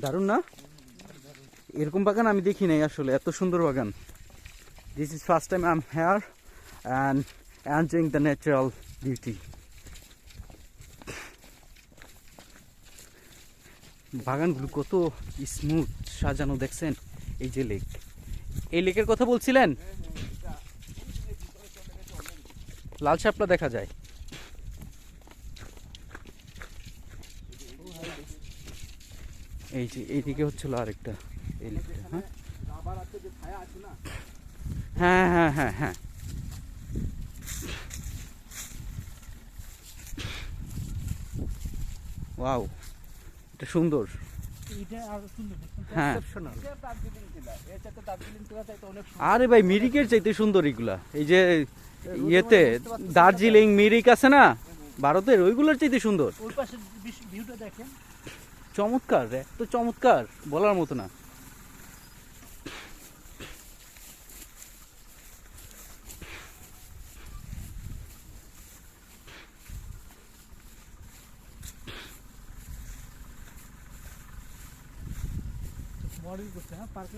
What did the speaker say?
দারুণ না? এরকম বাগান আমি দেখি নাই আসলে, এত সুন্দর বাগান। This is first time I am here and enjoying the natural beauty. বাগানগুলো কত স্মুথ সাজানো দেখছেন। এই যে লেক, এই লেকের কথা বলছিলেন, লাল শাপলা দেখা যায়। এই যে এইদিকে হচ্ছিল আরেকটা এই লেকটা। হ্যাঁ হ্যাঁ হ্যাঁ হ্যাঁ হ্যাঁ। ওয়াও, এটা সুন্দর। হ্যাঁ আরে ভাই, মিরিকের চাইতে সুন্দর এগুলা। এই যে ইয়েতে দার্জিলিং মিরিক আছে না ভারতের, ওইগুলোর চাইতে সুন্দর। চমৎকার, এত চমৎকার বলার মতো না। মডেল করছে, হ্যাঁ পার্কে।